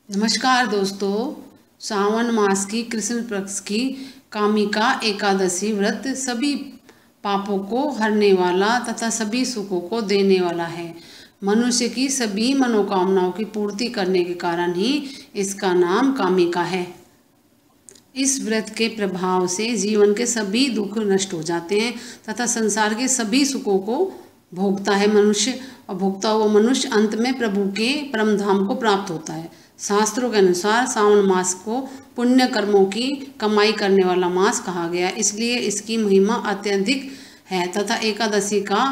नमस्कार दोस्तों। सावन मास की कृष्ण पक्ष की कामिका एकादशी व्रत सभी पापों को हरने वाला तथा सभी सुखों को देने वाला है। मनुष्य की सभी मनोकामनाओं की पूर्ति करने के कारण ही इसका नाम कामिका है। इस व्रत के प्रभाव से जीवन के सभी दुख नष्ट हो जाते हैं तथा संसार के सभी सुखों को भोगता है मनुष्य, और भोगता हुआ मनुष्य अंत में प्रभु के परम धाम को प्राप्त होता है। शास्त्रों के अनुसार सावन मास को पुण्य कर्मों की कमाई करने वाला मास कहा गया, इसलिए इसकी महिमा अत्यधिक है तथा एकादशी का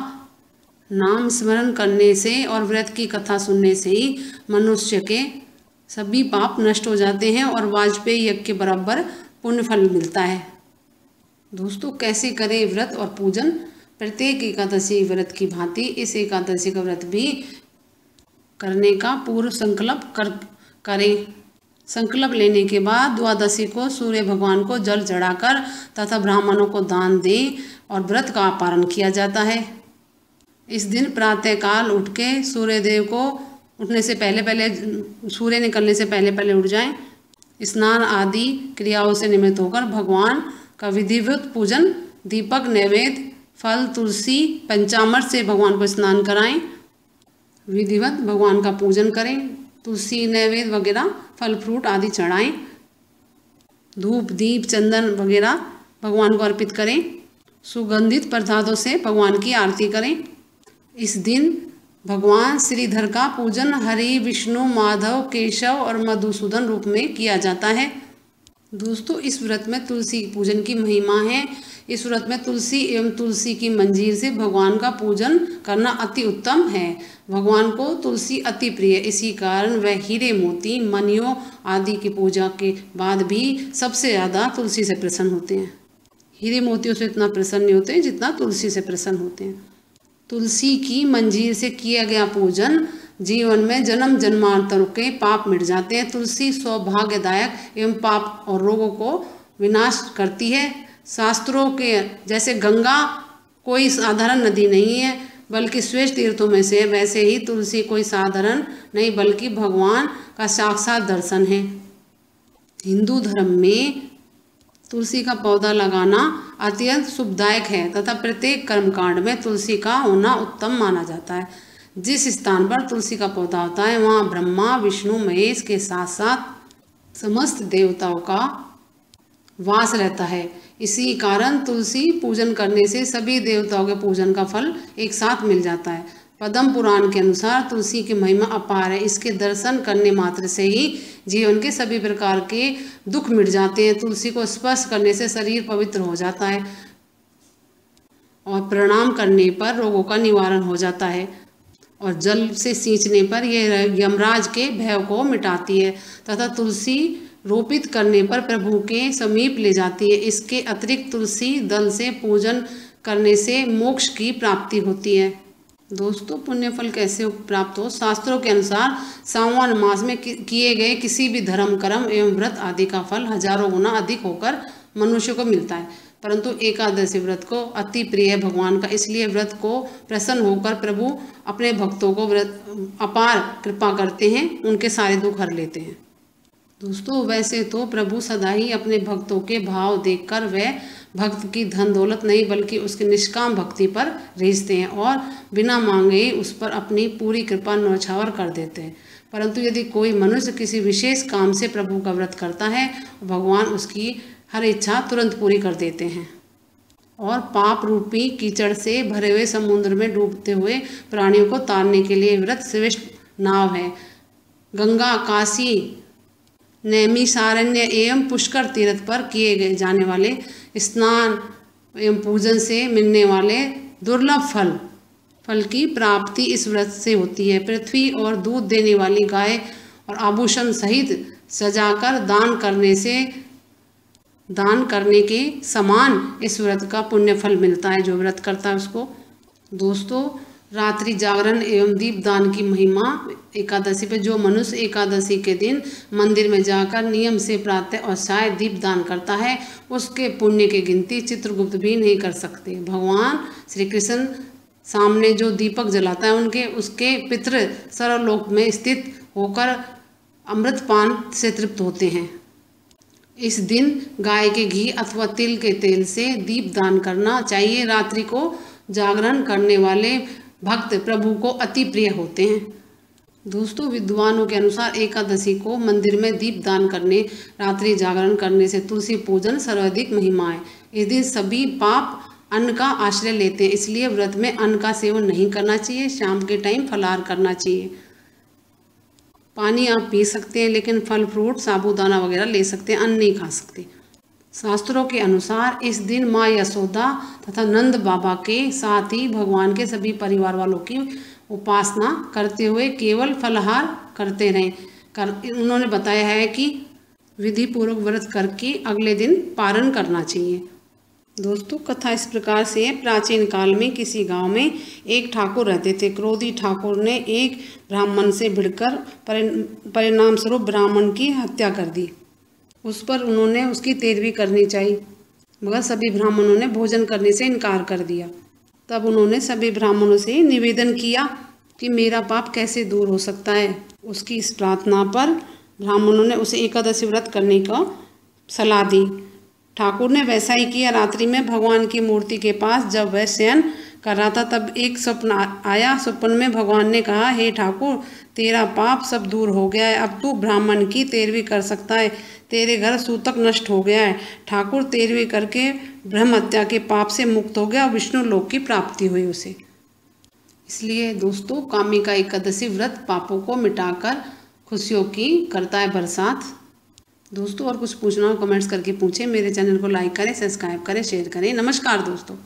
नाम स्मरण करने से और व्रत की कथा सुनने से ही मनुष्य के सभी पाप नष्ट हो जाते हैं और वाजपेयी यज्ञ के बराबर पुण्य फल मिलता है। दोस्तों, कैसे करें व्रत और पूजन? प्रत्येक एकादशी व्रत की भांति इस एकादशी का व्रत भी करने का पूर्व संकल्प करें। संकल्प लेने के बाद द्वादशी को सूर्य भगवान को जल चढ़ाकर तथा ब्राह्मणों को दान दें और व्रत का पारण किया जाता है। इस दिन प्रातःकाल उठ के सूर्य देव को उठने से पहले सूर्य निकलने से पहले उठ जाएं। स्नान आदि क्रियाओं से निमित्त होकर भगवान का विधिवत पूजन, दीपक, नैवेद्य, फल, तुलसी, पंचामृत से भगवान को स्नान कराएं। विधिवत भगवान का पूजन करें, तुलसी, नैवेद्य वगैरह फल फ्रूट आदि चढ़ाएं, धूप, दीप, चंदन वगैरह भगवान को अर्पित करें। सुगंधित पदार्थों से भगवान की आरती करें। इस दिन भगवान श्रीधर का पूजन हरि, विष्णु, माधव, केशव और मधुसूदन रूप में किया जाता है। दोस्तों, इस व्रत में तुलसी पूजन की महिमा है। इस व्रत में तुलसी एवं तुलसी की मंजीर से भगवान का पूजन करना अति उत्तम है। भगवान को तुलसी अति प्रिय, इसी कारण वह हीरे, मोती, मणियों आदि की पूजा के बाद भी सबसे ज़्यादा तुलसी से प्रसन्न होते हैं। हीरे मोतियों से इतना प्रसन्न नहीं होते जितना तुलसी से प्रसन्न होते हैं। तुलसी की मंजीर से किया गया पूजन जीवन में जन्म जन्मांतर के पाप मिट जाते हैं। तुलसी सौभाग्यदायक एवं पाप और रोगों को विनाश करती है। शास्त्रों के जैसे गंगा कोई साधारण नदी नहीं है बल्कि श्रेष्ठ तीर्थों में से, वैसे ही तुलसी कोई साधारण नहीं बल्कि भगवान का साक्षात दर्शन है। हिंदू धर्म में तुलसी का पौधा लगाना अत्यंत शुभदायक है तथा प्रत्येक कर्मकांड में तुलसी का होना उत्तम माना जाता है। जिस स्थान पर तुलसी का पौधा होता है वहाँ ब्रह्मा, विष्णु, महेश के साथ साथ समस्त देवताओं का वास रहता है। इसी कारण तुलसी पूजन करने से सभी देवताओं के पूजन का फल एक साथ मिल जाता है। पद्म पुराण के अनुसार तुलसी की महिमा अपार है। इसके दर्शन करने मात्र से ही जीवन के सभी प्रकार के दुख मिट जाते हैं। तुलसी को स्पर्श करने से शरीर पवित्र हो जाता है और प्रणाम करने पर रोगों का निवारण हो जाता है, और जल से सींचने पर यह यमराज के भय को मिटाती है तथा तुलसी रोपित करने पर प्रभु के समीप ले जाती है। इसके अतिरिक्त तुलसी दल से पूजन करने से मोक्ष की प्राप्ति होती है। दोस्तों, पुण्य फल कैसे प्राप्त हो? शास्त्रों के अनुसार सावन मास में किए गए किसी भी धर्म, कर्म एवं व्रत आदि का फल हजारों गुना अधिक होकर मनुष्य को मिलता है, परंतु एकादशी व्रत को अति प्रिय है भगवान का, इसलिए व्रत को प्रसन्न होकर प्रभु अपने भक्तों को व्रत अपार कृपा करते हैं, उनके सारे दुख हर लेते हैं। दोस्तों, वैसे तो प्रभु सदा ही अपने भक्तों के भाव देखकर वह भक्त की धन दौलत नहीं बल्कि उसकी निष्काम भक्ति पर रीझते हैं और बिना मांगे उस पर अपनी पूरी कृपा न्यौछावर कर देते हैं। परंतु यदि कोई मनुष्य किसी विशेष काम से प्रभु का व्रत करता है, भगवान उसकी हर इच्छा तुरंत पूरी कर देते हैं और पाप रूपी कीचड़ से भरे हुए समुद्र में डूबते हुए प्राणियों को तारने के लिए व्रत श्रेष्ठ नाव है। गंगा, काशी, नैमिषारण्य एवं पुष्कर तीर्थ पर किए गए जाने वाले स्नान एवं पूजन से मिलने वाले दुर्लभ फल की प्राप्ति इस व्रत से होती है। पृथ्वी और दूध देने वाली गाय और आभूषण सहित सजाकर दान करने के समान इस व्रत का पुण्य फल मिलता है जो व्रत करता है उसको। दोस्तों, रात्रि जागरण एवं दीपदान की महिमा एकादशी पे जो मनुष्य एकादशी के दिन मंदिर में जाकर नियम से प्रातः और साय दीपदान करता है, उसके पुण्य की गिनती चित्रगुप्त भी नहीं कर सकते। भगवान श्री कृष्ण सामने जो दीपक जलाता है उसके पितृ सर्वलोक में स्थित होकर अमृतपान से तृप्त होते हैं। इस दिन गाय के घी अथवा तिल के तेल से दीप दान करना चाहिए। रात्रि को जागरण करने वाले भक्त प्रभु को अति प्रिय होते हैं। दोस्तों, विद्वानों के अनुसार एकादशी को मंदिर में दीप दान करने, रात्रि जागरण करने से तुलसी पूजन सर्वाधिक महिमा है। इस दिन सभी पाप अन्न का आश्रय लेते हैं, इसलिए व्रत में अन्न का सेवन नहीं करना चाहिए। शाम के टाइम फलाहार करना चाहिए। पानी आप पी सकते हैं, लेकिन फल फ्रूट साबूदाना वगैरह ले सकते हैं, अन्न नहीं खा सकते। शास्त्रों के अनुसार इस दिन माँ यशोदा तथा नंद बाबा के साथ ही भगवान के सभी परिवार वालों की उपासना करते हुए केवल फलाहार करते रहें। उन्होंने बताया है कि विधि पूर्वक व्रत करके अगले दिन पारण करना चाहिए। दोस्तों, कथा इस प्रकार से है। प्राचीन काल में किसी गांव में एक ठाकुर रहते थे। क्रोधी ठाकुर ने एक ब्राह्मण से भिड़कर परिणाम स्वरूप ब्राह्मण की हत्या कर दी। उस पर उन्होंने उसकी तेरहवीं करनी चाहिए, मगर सभी ब्राह्मणों ने भोजन करने से इनकार कर दिया। तब उन्होंने सभी ब्राह्मणों से निवेदन किया कि मेरा पाप कैसे दूर हो सकता है। उसकी इस प्रार्थना पर ब्राह्मणों ने उसे एकादशी व्रत करने का सलाह दी। ठाकुर ने वैसा ही किया। रात्रि में भगवान की मूर्ति के पास जब वह शयन कर रहा था, तब एक स्वप्न आया। स्वप्न में भगवान ने कहा, हे ठाकुर, तेरा पाप सब दूर हो गया है। अब तू ब्राह्मण की तेरहवीं कर सकता है। तेरे घर सूतक नष्ट हो गया है। ठाकुर तेरहवीं करके ब्रह्म हत्या के पाप से मुक्त हो गया। विष्णु लोक की प्राप्ति हुई उसे। इसलिए दोस्तों, कामिका एकादशी व्रत पापों को मिटाकर खुशियों की करता है बरसात। दोस्तों, और कुछ पूछना हो कमेंट्स करके पूछें। मेरे चैनल को लाइक करें, सब्सक्राइब करें, शेयर करें। नमस्कार दोस्तों।